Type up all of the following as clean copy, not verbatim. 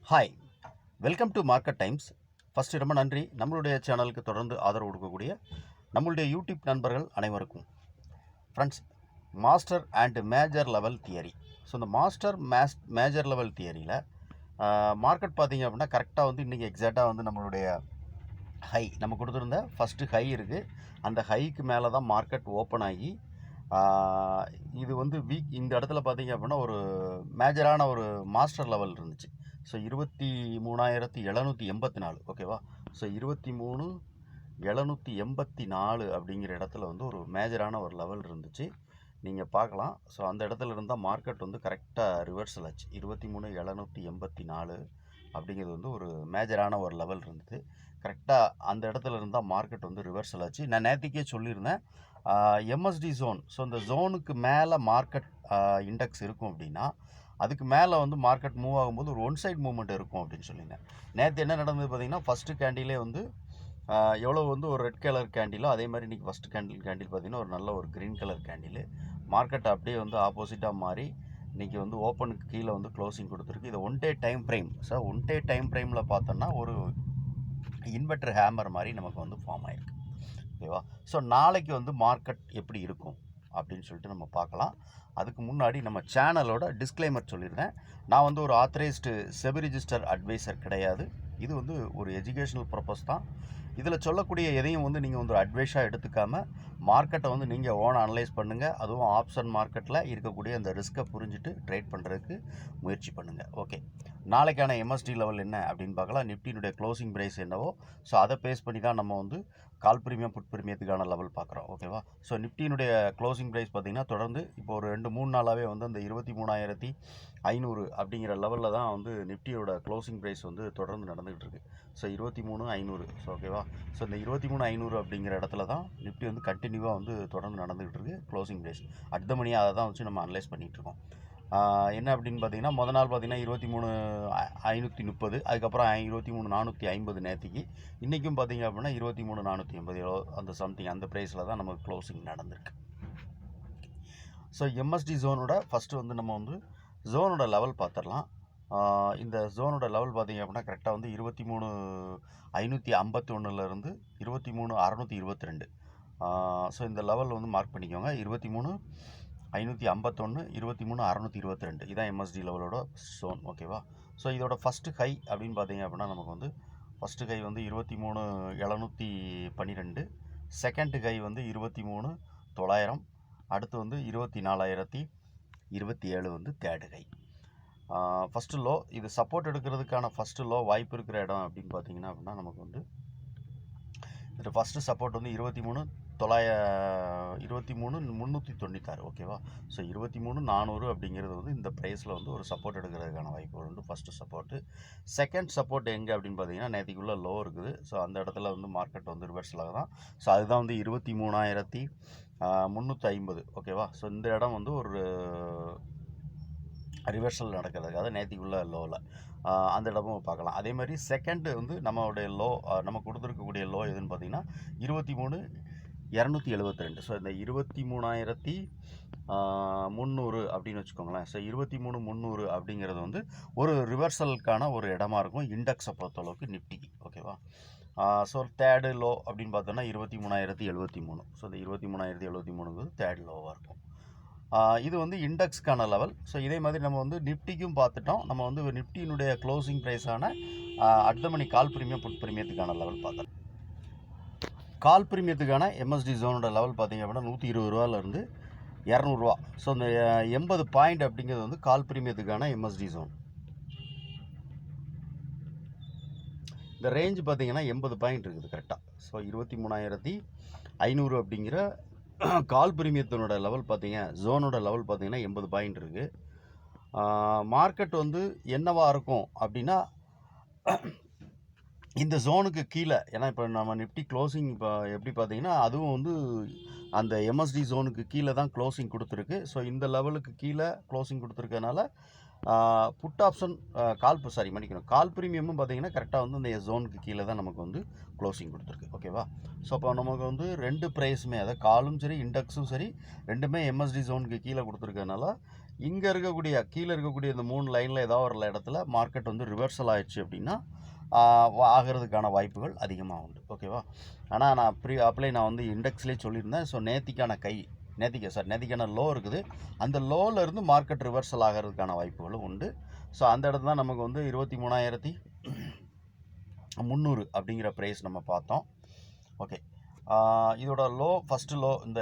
Hi, welcome to market times. First ரொம்ப நன்றி நம்மளுடைய சேனலுக்கு தொடர்ந்து ஆதரவு கொடுக்கக்கூடிய நம்மளுடைய யூடியூப் நண்பர்கள் அனைவருக்கும். Friends, master and major level theory. So இந்த மேஜர் லெவல் தியரியில் மார்க்கெட் பார்த்திங்க அப்படின்னா கரெக்டாக வந்து இன்றைக்கி எக்ஸாக்டாக வந்து நம்மளுடைய ஹை நம்ம கொடுத்துருந்த ஃபஸ்ட்டு ஹை இருக்குது. அந்த ஹைக்கு மேலே தான் மார்க்கெட் ஓப்பன் ஆகி இது வந்து இந்த இடத்துல பார்த்திங்க அப்படின்னா ஒரு மேஜரான ஒரு மாஸ்டர் லெவல் இருந்துச்சு. ஸோ 23,784 ஓகேவா. ஸோ 23,784 அப்படிங்கிற இடத்துல வந்து ஒரு மேஜரான ஒரு லெவல் இருந்துச்சு, நீங்கள் பார்க்கலாம். ஸோ அந்த இடத்துல இருந்தால் மார்க்கெட் வந்து கரெக்டாக ரிவர்சல் ஆச்சு. 23,784 அப்படிங்கிறது வந்து ஒரு மேஜரான ஒரு லெவல் இருந்தது. கரெக்டாக அந்த இடத்துல இருந்தால் மார்க்கெட் வந்து ரிவர்சல் ஆச்சு. நான் நேற்றுக்கே சொல்லியிருந்தேன், எம்எஸ்டி ஜோன். ஸோ இந்த ஜோனுக்கு மேலே மார்க்கெட் இண்டெக்ஸ் இருக்கும் அப்படின்னா அதுக்கு மேலே வந்து மார்க்கெட் மூவ் ஆகும்போது ஒரு ஒன் சைட் மூவ்மெண்ட் இருக்கும் அப்படின்னு சொல்லியிருந்தேன். நேற்று என்ன நடந்தது பார்த்தீங்கன்னா, ஃபஸ்ட்டு கேண்டிலே வந்து எவ்வளோ வந்து ஒரு ரெட் கலர் கேண்டிலோ அதே மாதிரி இன்றைக்கி ஃபஸ்ட்டு கேண்டில் பார்த்தீங்கன்னா ஒரு நல்ல ஒரு க்ரீன் கலர் கேண்டில். மார்க்கெட் அப்படியே வந்து ஆப்போசிட்டாக மாறி இன்றைக்கி வந்து ஓப்பனுக்கு கீழே வந்து க்ளோசிங் கொடுத்துருக்கு. இது one day time frame. So one day time ஃப்ரேமில் பார்த்தோன்னா ஒரு இன்வெர்டர் ஹேமர் மாதிரி நமக்கு வந்து ஃபார்ம் ஆகிருக்கு, ஓகேவா. ஸோ நாளைக்கு வந்து மார்க்கெட் எப்படி இருக்கும் அப்படின்னு சொல்லிட்டு நம்ம பார்க்கலாம். அதுக்கு முன்னாடி நம்ம சேனலோட டிஸ்க்ளைமர் சொல்லியிருந்தேன். நான் வந்து ஒரு ஆத்தரைஸ்டு செபி ரிஜிஸ்டர் அட்வைசர் கிடையாது. இது வந்து ஒரு எஜுகேஷனல் பர்பஸ் தான். இதில் சொல்லக்கூடிய எதையும் வந்து நீங்கள் வந்து ஒரு அட்வைஸாக எடுத்துக்காமல் மார்க்கெட்டை வந்து நீங்கள் ஓனாக அனலைஸ் பண்ணுங்கள். அதுவும் ஆப்ஷன் மார்க்கெட்டில் இருக்கக்கூடிய அந்த ரிஸ்க்கை புரிஞ்சுட்டு ட்ரேட் பண்ணுறதுக்கு முயற்சி பண்ணுங்கள். ஓகே, நாளைக்கான எம்எஸ்டி லெவல் என்ன அப்படின்னு பார்க்கலாம். நிஃப்டியினுடைய க்ளோசிங் ப்ரைஸ் என்னவோ ஸோ அதை பேஸ் பண்ணி தான் நம்ம வந்து கால் ப்ரீமியம் புட் ப்ரீமியத்துக்கான லெவல் பார்க்குறோம், ஓகேவா. ஸோ நிஃப்டியினுடைய க்ளோசிங் ப்ரைஸ் பார்த்திங்கன்னா தொடர்ந்து இப்போ ஒரு 2-3 நாளாகவே வந்து அந்த 23,500 அப்படிங்கிற லெவலில் தான் வந்து நிஃப்டியோட க்ளோசிங் ப்ரைஸ் வந்து தொடர்ந்து நடந்துகிட்டு இருக்குது. ஸோ 23,500. ஸோ ஓகேவா. ஸோ இந்த 23,500 அப்படிங்கிற இடத்துல தான் நிஃப்டி வந்து கண்டினியூவாக வந்து தொடர்ந்து நடந்துகிட்டு இருக்குது க்ளோசிங் ப்ரைஸ். அடுத்த மணியாக அதை தான் வச்சு நம்ம அனலைஸ் பண்ணிகிட்ருக்கோம். என்ன அப்படின்னு பார்த்தீங்கன்னா முதல் நாள் பார்த்தீங்கன்னா 23,530, அதுக்கப்புறம் 23,450 நேற்றுக்கு. இன்றைக்கும் பார்த்தீங்க அப்படின்னா 23,480 அந்த சம்திங் அந்த ப்ரைஸில் தான் நமக்கு க்ளோசிங் நடந்திருக்கு. ஸோ எம்எஸ்டி ஜோனோட ஃபஸ்ட்டு வந்து நம்ம வந்து ஜோனோட லெவல் பார்த்துடலாம். இந்த ஜோனோட லெவல் பார்த்திங்க அப்படின்னா கரெக்டாக வந்து 23,551 23,622. ஸோ இந்த லெவல் வந்து மார்க் பண்ணிக்கோங்க. 23,551 23,622 இதான் எம்எஸ்டி லெவலோட ஜோன், ஓகேவா. ஸோ இதோட ஃபஸ்ட்டு ஹை அப்படின்னு பார்த்தீங்க அப்படின்னா நமக்கு வந்து ஃபஸ்ட்டு ஹை வந்து 23,712, செகண்ட் ஹை வந்து 23,900, அடுத்து வந்து 24,027 வந்து தேர்டு ஹை. ஃபஸ்ட்டு லோ, இது சப்போர்ட் எடுக்கிறதுக்கான ஃபஸ்ட்டு லோ வாய்ப்பு இருக்கிற இடம் அப்படின்னு பார்த்தீங்கன்னா அப்படின்னா நமக்கு வந்து இது ஃபஸ்ட்டு சப்போர்ட் வந்து 23,396, ஓகேவா. ஸோ 23,400 அப்படிங்கிறது வந்து இந்த ப்ரைஸில் வந்து ஒரு சப்போர்ட் எடுக்கிறதுக்கான வாய்ப்பு வந்து ஃபஸ்ட்டு சப்போர்ட்டு. செகண்ட் சப்போர்ட் எங்கே அப்படின்னு பார்த்தீங்கன்னா நேற்றுக்குள்ளே லோ இருக்குது. ஸோ அந்த இடத்துல வந்து மார்க்கெட் வந்து ரிவர்ஸில் தான். ஸோ அதுதான் வந்து 23,350, ஓகேவா. ஸோ இந்த இடம் வந்து ஒரு ரிவர்சல் நடக்கிறதுக்காக நேற்றுக்குள்ள லோவில் அந்த இடமும் பார்க்கலாம். அதே மாதிரி செகண்டு வந்து நம்மளுடைய லோ நம்ம கொடுத்துருக்கக்கூடிய லோ எதுன்னு பார்த்தீங்கன்னா 23,272. ஸோ இந்த 23,300 அப்படின்னு வச்சுக்கோங்களேன். ஸோ 23,300 அப்படிங்கிறது வந்து ஒரு ரிவர்சலுக்கான ஒரு இடமா இருக்கும் இண்டெக்ஸை பொறுத்தளவுக்கு நிஃப்டிக்கு, ஓகேவா. ஸோ தேர்டு லோ அப்படின்னு பார்த்தோன்னா 23,073. ஸோ இந்த 23,073 தேர்ட் லோவாக இருக்கும். இது வந்து இண்டெக்ஸ்க்கான லெவல். ஸோ இதே மாதிரி நம்ம வந்து நிஃப்டிக்கும் பார்த்துட்டோம். நம்ம வந்து நிஃப்டியினுடைய க்ளோசிங் ப்ரைஸான அடுத்த மணி கால் ப்ரீமியம் புட் ப்ரீமியத்துக்கான லெவல் பார்த்தோம். கால் ப்ரீமியத்துக்கான எம்எஸ்டி ஜோனோட லெவல் பார்த்திங்க அப்படின்னா 120 ரூபாயிலேருந்து 200 ரூபா. ஸோ இந்த 80 பாயிண்ட் அப்படிங்கிறது வந்து கால் ப்ரீமியத்துக்கான எம்எஸ்டி ஜோன். இந்த ரேஞ்சு பார்த்திங்கன்னா 80 பாயிண்ட் இருக்குது கரெக்டாக. ஸோ 23,500 அப்படிங்கிற கால் ப்ரீமியத்தினோட லெவல் பார்த்தீங்க, ஜோனோட லெவல் பார்த்தீங்கன்னா 80 பாயிண்ட் இருக்குது. மார்க்கெட் வந்து என்னவா இருக்கும் அப்படின்னா இந்த ஜோனுக்கு கீழே, ஏன்னா இப்போ நம்ம நிஃப்டி க்ளோசிங் இப்போ எப்படி பார்த்தீங்கன்னா அதுவும் வந்து அந்த எம்எஸ்டி ஜோனுக்கு கீழே தான் க்ளோசிங் கொடுத்துருக்கு. ஸோ இந்த லெவலுக்கு கீழே க்ளோசிங் கொடுத்துருக்கனால புட் ஆப்ஷன் கால் ப்ரீமியமும் பார்த்தீங்கன்னா கரெக்டாக வந்து இந்த ஜோனுக்கு கீழே தான் நமக்கு வந்து க்ளோசிங் கொடுத்துருக்கு, ஓகேவா. ஸோ அப்போ நமக்கு வந்து ரெண்டு ப்ரைஸுமே, அதாவது காலும் சரி இண்டெக்ஸும் சரி ரெண்டுமே எம்எஸ்டி ஜோனுக்கு கீழே கொடுத்துருக்கனால இங்கே இருக்கக்கூடிய கீழே இருக்கக்கூடிய இந்த 3 லைனில் ஏதாவது ஒரு இடத்துல மார்க்கெட் வந்து ரிவர்சல் ஆயிடுச்சு அப்படின்னா ஆகிறதுக்கான வாய்ப்புகள் அதிகமாக உண்டு. ஓகேவா? ஆனால் நான் நான் வந்து இண்டெக்ஸ்லேயே சொல்லியிருந்தேன். ஸோ நேத்திக்கான லோ இருக்குது. அந்த லோவில் இருந்து மார்க்கெட் ரிவர்சல் ஆகிறதுக்கான வாய்ப்புகளும் உண்டு. ஸோ அந்த இடத்துல தான் நமக்கு வந்து 23,300 அப்படிங்கிற ப்ரைஸ் நம்ம பார்த்தோம். ஓகே, இதோட ஃபஸ்ட்டு லோ இந்த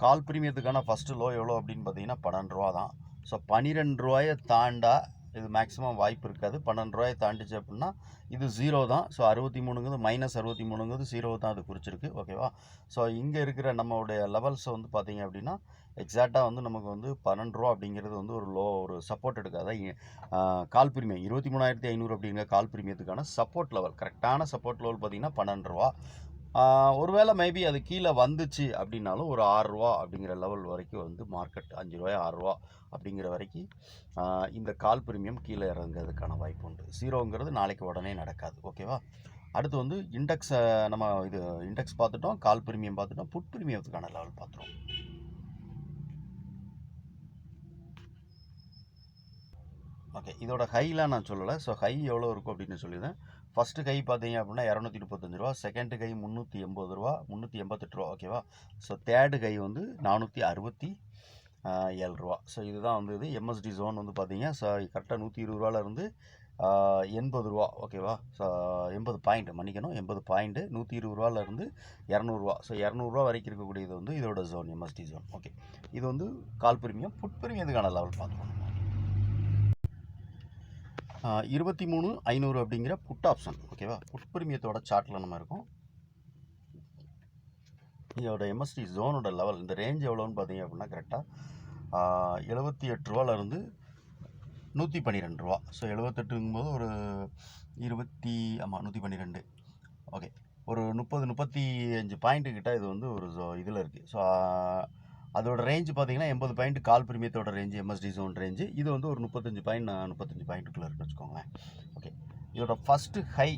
கால் ப்ரீமியத்துக்கான ஃபஸ்ட்டு லோ எவ்வளோ அப்படின்னு பார்த்தீங்கன்னா 12 ரூபா தான். ஸோ 12 ரூபாயை தாண்டா இது மேக்ஸிமம் வாய்ப்பு இருக்காது. 12 ரூபாயை தாண்டிச்சு அப்படின்னா இது 0 தான். ஸோ 63ங்கிறது -63ங்கிறது 0 தான் அது குறிச்சிருக்கு. ஓகேவா? ஸோ இங்கே இருக்கிற நம்மளுடைய லெவல்ஸை வந்து பார்த்தீங்க அப்படின்னா எக்ஸாக்டாக வந்து நமக்கு வந்து 12 ரூபா அப்படிங்கிறது வந்து ஒரு சப்போர்ட் எடுக்காத கால் ப்ரீமியம் 23,500 அப்படிங்கிற கால் ப்ரீமியத்துக்கான சப்போர்ட் லெவல், கரெக்டான சப்போர்ட் லெவல் பார்த்தீங்கன்னா 12 ரூபா. ஒருவேளை மேபி அது கீழே வந்துச்சு அப்படின்னாலும் ஒரு 6 ரூபா அப்படிங்கிற லெவல் வரைக்கும் வந்து மார்க்கெட் 5 ரூபாய் 6 ரூபா அப்படிங்கிற வரைக்கும் இந்த கால் ப்ரீமியம் கீழே இறங்குறதுக்கான வாய்ப்பு உண்டு. 0ங்கிறது நாளைக்கு உடனே நடக்காது. ஓகேவா? அடுத்து வந்து இண்டெக்ஸை நம்ம இண்டெக்ஸ் பார்த்துட்டோம், கால் ப்ரீமியம் பார்த்துட்டோம், புட் ப்ரீமியத்துக்கான லெவல் பார்த்துருவோம். ஓகே, இதோட ஹைலாம் நான் சொல்லலை. ஸோ ஹை எவ்வளோ இருக்கும் அப்படின்னு சொல்லியிருந்தேன். ஃபஸ்ட்டு கை பார்த்தீங்க அப்படின்னா 235 ரூபா, செகண்டு கை 380 ரூபா, 388 ரூபா. ஓகேவா? ஸோ தேர்டு கை வந்து 467 ரூபா. ஸோ இதுதான் வந்து இது எம்எஸ்டி ஜோன் வந்து பார்த்தீங்க. ஸோ கரெக்டாக 120 ரூபாலேருந்து 80 ரூபா. ஓகேவா? ஸோ 80 பாயிண்ட், மன்னிக்கணும், 80 பாயிண்ட்டு 120 ரூபாலேருந்து 200 ரூபா. ஸோ 200 ரூபா வரைக்கும் இருக்கக்கூடியது வந்து இதோட ஜோன், எம்எஸ்டி ஜோன். ஓகே, இது வந்து கால் ப்ரீமியம். புட் ப்ரீமியத்துக்கான லெவல் பார்த்துக்கணும். 23,500 அப்படிங்கிற புட் ஆப்ஷன். ஓகேவா? புட் ப்ரீமியத்தோட சார்ட்டில் நம்ம இருக்கோம். இதோட எம்எஸ்டி ஜோனோட லெவல், இந்த ரேஞ்ச் எவ்வளோன்னு பார்த்தீங்க அப்படின்னா கரெக்டாக 78 ரூபாலேருந்து 112 ரூபா. ஸோ 78ங்கும்போது ஒரு 112. ஓகே, ஒரு 30-35 பாயிண்ட்டு கிட்ட இது வந்து ஒரு இதில் இருக்குது. ஸோ அதோட ரேஞ்சு பார்த்தீங்கன்னா 80 பாயிண்ட் கால் ப்ரீமியத்தோட ரேஞ்சு, எம்எஸ்டி ஜோன் ரேஞ்சு. இது வந்து ஒரு 35 பாயிண்ட்டுக்குள்ளே இருக்குன்னு வச்சுக்கோங்களேன். ஓகே, இதோட ஃபஸ்ட்டு ஹை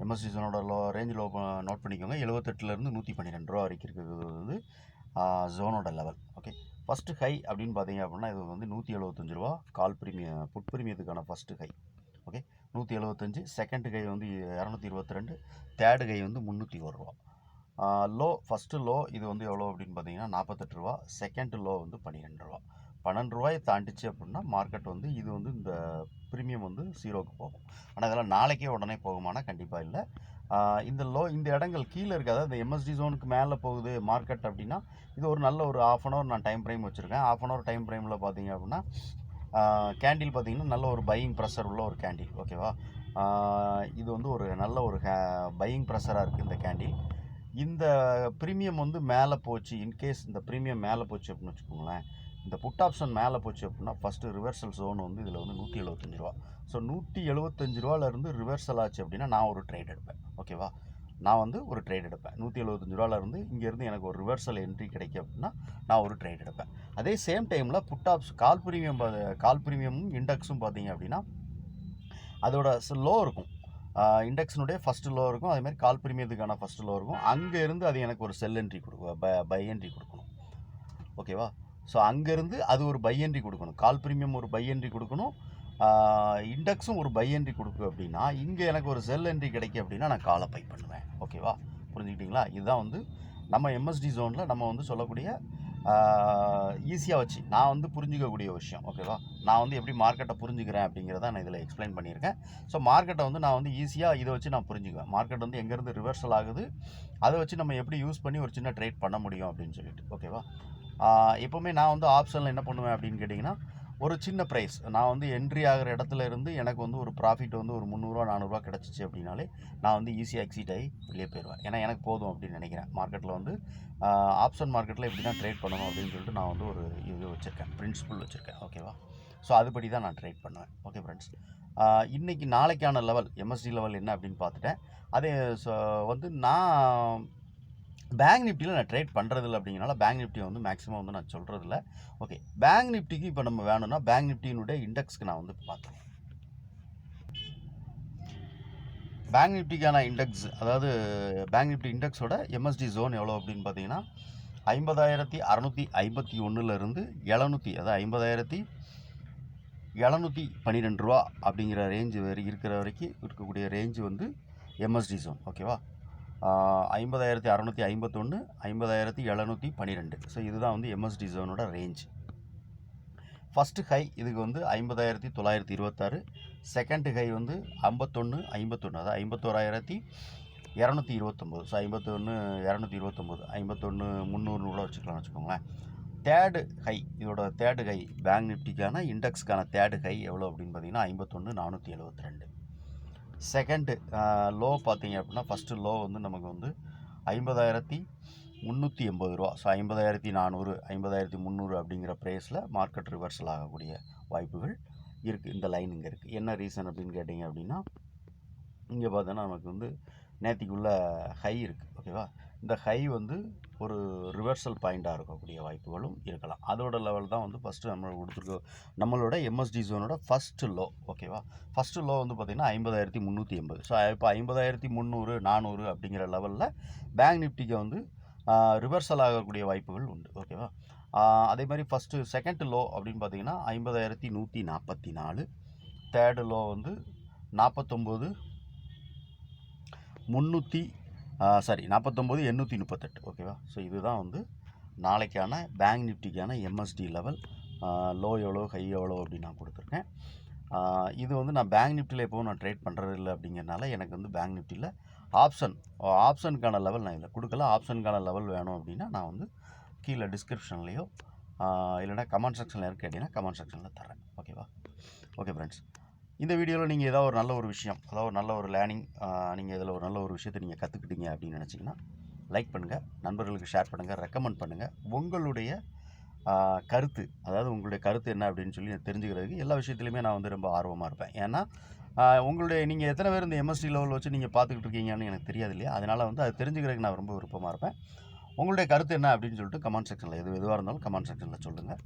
எம்எஸ்டி ஜோனோட ரேஞ்சில் நோட் பண்ணிக்கோங்க. 78லேருந்து 112 ரூபா வரைக்கும் இருக்கிறது வந்து ஜோனோட லெவல். ஓகே, ஃபஸ்ட்டு ஹை அப்படின்னு பார்த்தீங்க அப்படின்னா இது வந்து 175 ரூபா கால் ப்ரீமியம், புட் ப்ரீமியத்துக்கான first high. Okay, 175. Second high வந்து 222, தேர்டு கை வந்து 301 ரூபா. லோ, ஃபஸ்ட்டு லோ இது வந்து எவ்வளோ அப்படின்னு பார்த்தீங்கன்னா 48 ரூபா, செகண்ட் லோ வந்து 12 ரூபா. 12 ரூபாயை தாண்டிச்சு அப்படின்னா மார்க்கெட் வந்து இது வந்து இந்த ப்ரீமியம் வந்து 0க்கு போகும். ஆனால் இதெல்லாம் நாளைக்கே உடனே போகுமானா கண்டிப்பாக இல்லை. இந்த இடங்கள் கீழே இருக்காது. இந்த எம்எஸ்டி ஜோனுக்கு மேலே போகுது மார்க்கெட் அப்படின்னா இது ஒரு நல்ல ஒரு ½ அன் ஹவர் நான் டைம் ஃப்ரேம் வச்சுருக்கேன். ½ அன் ஹவர் டைம் ஃப்ரேமில் பார்த்தீங்க அப்படின்னா கேண்டில் பார்த்தீங்கன்னா நல்ல ஒரு பையிங் ப்ரெஷர் உள்ள ஒரு கேண்டில். ஓகேவா? இது வந்து ஒரு நல்ல ஒரு பையிங் ப்ரெஷராக இருக்குது இந்த கேண்டில். இந்த ப்ரீமியம் வந்து மேலே போச்சு, இன்கேஸ் இந்த ப்ரீமியம் மேலே போச்சு அப்படின்னு வச்சுக்கோங்களேன், இந்த புட் ஆப்ஷன் மேலே போச்சு அப்படின்னா ஃபஸ்ட்டு ரிவர்சல் ஜோன் வந்து இதில் வந்து 175 ரூபா. ஸோ 175 ரூபாலேருந்து ரிவர்சல் ஆச்சு அப்படின்னா நான் ஒரு ட்ரேட் எடுப்பேன். ஓகேவா? நான் வந்து ஒரு ட்ரேட் எடுப்பேன். 175 ரூபாலேருந்து இங்கேருந்து எனக்கு ஒரு ரிவர்சல் என்ட்ரி கிடைக்கும் அப்படின்னா நான் ஒரு ட்ரேட் எடுப்பேன். அதே சேம் டைமில் கால் ப்ரீமியமும் இண்டெக்ஸும் பார்த்தீங்க அப்படின்னா அதோட லோ இருக்கும். இண்டெக்ஸினுடைய ஃபஸ்ட்டு லோ இருக்கும், அதேமாதிரி கால் ப்ரீமியத்துக்கான ஃபஸ்ட்டு லோ இருக்கும். அங்கேருந்து அது எனக்கு ஒரு செல் என்ட்ரி கொடுக்கும், பை என்ட்ரி கொடுக்கணும். ஓகேவா? ஸோ அங்கேருந்து அது ஒரு பை என்ட்ரி கொடுக்கணும். கால் ப்ரீமியம் ஒரு பை என்ட்ரி கொடுக்கணும், இண்டெக்ஸும் ஒரு பை என்ட்ரி கொடுக்கும். அப்படின்னா இங்கே எனக்கு ஒரு செல் என்ட்ரி கிடைக்கும் அப்படின்னா நான் காலை பை பண்ணுவேன். ஓகேவா? புரிஞ்சுக்கிட்டிங்களா? இதுதான் வந்து நம்ம எம்எஸ்டி ஜோனில் நம்ம வந்து சொல்லக்கூடிய ஈஸியாக வச்சு நான் வந்து புரிஞ்சிக்கக்கூடிய விஷயம். ஓகேவா? நான் வந்து எப்படி மார்க்கெட்டை புரிஞ்சுக்கிறேன் அப்படிங்கிறத நான் இதில் எக்ஸ்பிளைன் பண்ணியிருக்கேன். ஸோ மார்க்கெட்டை வந்து நான் வந்து ஈஸியாக இதை வச்சு நான் புரிஞ்சுக்குவேன். மார்க்கெட் வந்து எங்கேருந்து ரிவர்சல் ஆகுது, அதை வச்சு நம்ம எப்படி யூஸ் பண்ணி ஒரு சின்ன ட்ரேட் பண்ண முடியும் அப்படின்னு சொல்லிட்டு. ஓகேவா? எப்போவுமே நான் வந்து ஆப்ஷனில் என்ன பண்ணுவேன் அப்படின்னு கேட்டிங்கன்னா, ஒரு சின்ன ப்ரைஸ் நான் வந்து என்ட்ரி ஆகிற இடத்துல இருந்து எனக்கு வந்து ஒரு ப்ராஃபிட் வந்து ஒரு 300 400 கிடச்சிச்சு அப்படின்னாலே நான் வந்து ஈஸியாக எக்ஸிட் ஆகி வெளியே போயிடுவேன். ஏன்னா எனக்கு போதும் அப்படின்னு நினைக்கிறேன். மார்க்கெட்டில் வந்து ஆப்ஷன் மார்க்கெட்டில் இப்படி தான் ட்ரேட் பண்ணணும் அப்படின்னு சொல்லிட்டு நான் வந்து ஒரு இது வச்சுருக்கேன், பிரின்சிபல் வச்சுருக்கேன். ஓகேவா? ஸோ அதுபடி தான் நான் ட்ரேட் பண்ணுவேன். ஓகே ஃப்ரெண்ட்ஸ், இன்றைக்கி நாளைக்கான லெவல் எம்எஸ்டி லெவல் என்ன அப்படின்னு பார்த்துட்டேன். அதே வந்து நான் பேங்க் நிஃப்டியில் நான் ட்ரேட் பண்ணுறதில்ல அப்படிங்கிறனால பேங்க் நிஃப்டியை வந்து மேக்ஸிமம் வந்து நான் சொல்கிறதில்ல. ஓகே, பேங்க் நிஃப்டிக்கு இப்போ நம்ம வேணும்னா பேங்க் நிஃப்டியினுடைய இண்டெக்ஸ்க்கு நான் வந்து பார்த்துருவேன். பேங்க் நிஃப்டிக்கான இண்டெக்ஸ், அதாவது பேங்க் நிஃப்டி இண்டெக்ஸோட எம்எஸ்டி ஜோன் எவ்வளோ அப்படின்னு பார்த்தீங்கன்னா 50,651 700, அதாவது 50,712 ரூபா அப்படிங்கிற ரேஞ்சு இருக்கிற வரைக்கும் இருக்கக்கூடிய ரேஞ்சு வந்து எம்எஸ்டி ஜோன். ஓகேவா? 50,651 50,712. ஸோ இதுதான் வந்து எம்எஸ்டி ஜோனோட ரேஞ்ச். ஃபஸ்ட்டு ஹை இதுக்கு வந்து 50,926. செகண்ட் ஹை வந்து 51,51, அதாவது 51,229. ஸோ 51,229, 51,300 கூட வச்சுக்கலாம்னு வச்சுக்கோங்களேன். தேர்டு ஹை, இதோட தேர்டு ஹை பேங்க் நிஃப்டிக்கான இண்டெக்ஸ்க்கான தேர்டு ஹை எவ்வளோ அப்படின்னு பார்த்தீங்கன்னா 51,472. செகண்டு லோ பார்த்தீங்க அப்படின்னா ஃபஸ்ட்டு லோ வந்து நமக்கு வந்து 50,380 ரூபா. ஸோ 50,400 50,300 அப்படிங்கிற ப்ரைஸில் மார்க்கெட் ரிவர்சல் ஆகக்கூடிய வாய்ப்புகள் இருக்குது. இந்த லைன் இங்கே இருக்குது. என்ன ரீசன் அப்படின்னு கேட்டிங்க அப்படின்னா, இங்கே பார்த்தோன்னா நமக்கு வந்து நேற்றுக்குள்ள ஹை இருக்குது. ஓகேவா? இந்த ஹை வந்து ஒரு ரிவர்சல் பாயிண்ட்டாக இருக்கக்கூடிய வாய்ப்புகளும் இருக்கலாம். அதோட லெவல் தான் வந்து ஃபஸ்ட்டு நம்மளோட எம்எஸ்டி ஜோனோட ஃபஸ்ட்டு லோ. ஓகேவா? ஃபஸ்ட்டு லோ வந்து பார்த்திங்கன்னா 50,380. ஸோ இப்போ 50,300 400 அப்படிங்கிற லெவலில் பேங்க் நிஃப்டிக்கு வந்து ரிவர்சல் ஆகக்கூடிய வாய்ப்புகள் உண்டு. ஓகேவா? அதே மாதிரி செகண்ட் லோ அப்படின்னு பார்த்தீங்கன்னா 50,144. தேர்டு லோ வந்து 49,838. ஓகேவா? ஸோ இதுதான் வந்து நாளைக்கான பேங்க் நிஃப்டிக்கான எம்எஸ்டி லெவல். லோ எவ்வளோ ஹை எவ்வளோ அப்படின்னு நான் கொடுத்துருக்கேன். இது வந்து நான் பேங்க் நிஃப்டியில் எப்போவும் நான் ட்ரேட் பண்ணுறது இல்லை அப்படிங்கிறனால எனக்கு வந்து பேங்க் நிஃப்டியில் ஆப்ஷனுக்கான லெவல் நான் இதில் கொடுக்கல. ஆப்ஷனுக்கான லெவல் வேணும் அப்படின்னா நான் வந்து கீழே டிஸ்கிரிப்ஷன்லேயோ இல்லைனா கமெண்ட் செக்ஷனில் இருக்கு கேட்டிங்கன்னா கமெண்ட் செக்ஷனில் தரேன். ஓகேவா? ஓகே ஃப்ரெண்ட்ஸ், இந்த வீடியோவில் நீங்கள் ஏதாவது ஒரு நல்ல ஒரு விஷயம், அதாவது ஒரு நல்ல ஒரு லேர்னிங், நீங்கள் இதில் ஒரு நல்ல ஒரு விஷயத்தை நீங்கள் கற்றுக்கிட்டீங்க அப்படின்னு நினச்சிங்கன்னா லைக் பண்ணுங்கள், நண்பர்களுக்கு ஷேர் பண்ணுங்கள், ரெக்கமெண்ட் பண்ணுங்கள். உங்களுடைய கருத்து, அதாவது உங்களுடைய கருத்து என்ன அப்படின்னு சொல்லி தெரிஞ்சுக்கிறதுக்கு எல்லா விஷயத்துலையுமே நான் வந்து ரொம்ப ஆர்வமாக இருப்பேன். ஏன்னா நீங்கள் எத்தனை பேர் இந்த எம்எஸ்டி லெவல் வச்சு நீங்கள் பார்த்துக்கிட்டு இருக்கீங்கன்னு எனக்கு தெரியாது இல்லையா? அதனால் வந்து அது தெரிஞ்சுக்கிறதுக்கு நான் ரொம்ப விருப்பமாக இருப்பேன். உங்களுடைய கருத்து என்ன அப்படின்னு சொல்லிட்டு கமெண்ட் செக்ஷனில் எதுவாக இருந்தாலும் கமெண்ட் செக்ஷனில் சொல்லுங்கள்.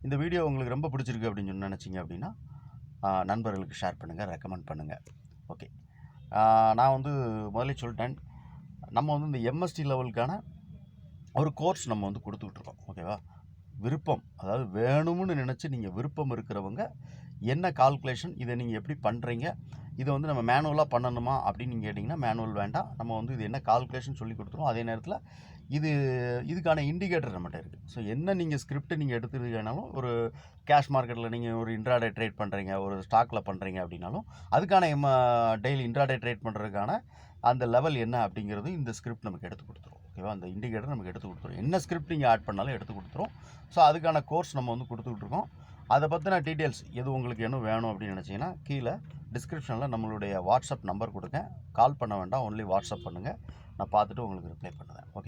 இந்த வீடியோ உங்களுக்கு ரொம்ப பிடிச்சிருக்கு அப்படின்னு சொல்லி நினச்சிங்க அப்படின்னா நண்பர்களுக்கு ஷேர் பண்ணுங்கள், ரெக்கமெண்ட் பண்ணுங்கள். ஓகே, நான் வந்து முதல்ல சொல்லிட்டேன், நம்ம வந்து இந்த எம்எஸ்டி லெவலுக்கான ஒரு கோர்ஸ் நம்ம வந்து கொடுத்துக்கிட்ருக்கோம். ஓகேவா? விருப்பம், அதாவது வேணும்னு நினச்சி நீங்கள் விருப்பம் இருக்கிறவங்க என்ன கால்குலேஷன், இதை நீங்கள் எப்படி பண்ணுறீங்க, இதை வந்து நம்ம மேனுவலாக பண்ணணுமா அப்படின்னு நீங்கள் கேட்டிங்கன்னா மேனுவல் வேண்டாம். நம்ம வந்து இது என்ன கால்குலேஷன் சொல்லி கொடுத்துருவோம். அதே நேரத்தில் இதுக்கான இண்டிகேட்டர் நம்மகிட்ட இருக்குது. ஸோ என்ன நீங்கள் ஸ்கிரிப்ட் நீங்கள் எடுத்துருக்கீங்கனாலும், ஒரு கேஷ் மார்க்கெட்டில் நீங்கள் ஒரு இன்ட்ராடே ட்ரேட் பண்ணுறீங்க, ஒரு ஸ்டாக்கில் பண்ணுறீங்க அப்படின்னாலும் அதுக்கான டெய்லி இன்ட்ராடே ட்ரேட் பண்ணுறதுக்கான அந்த லெவல் என்ன அப்படிங்கிறது இந்த ஸ்கிரிப்ட் நமக்கு எடுத்து கொடுத்துரும். ஓகேவா? அந்த இண்டிகேட்டர் நமக்கு எடுத்து கொடுத்துரும். என்ன ஸ்கிரிப்ட் நீங்கள் ஆட் பண்ணாலும் எடுத்து கொடுத்துரும். ஸோ அதுக்கான கோர்ஸ் நம்ம வந்து கொடுத்துக்கிட்ருக்கோம். அதை பற்றின டீட்டெயில்ஸ் எது உங்களுக்கு என்ன வேணும் அப்படின்னு நினச்சிங்கன்னா கீழே டிஸ்கிரிப்ஷனில் நம்மளுடைய வாட்ஸ்அப் நம்பர் கொடுங்க. கால் பண்ண வேண்டாம், ஒன்லி வாட்ஸ்அப் பண்ணுங்கள். நான் பார்த்துட்டு உங்களுக்கு ரிப்ளை பண்ணுவேன். ஓகே.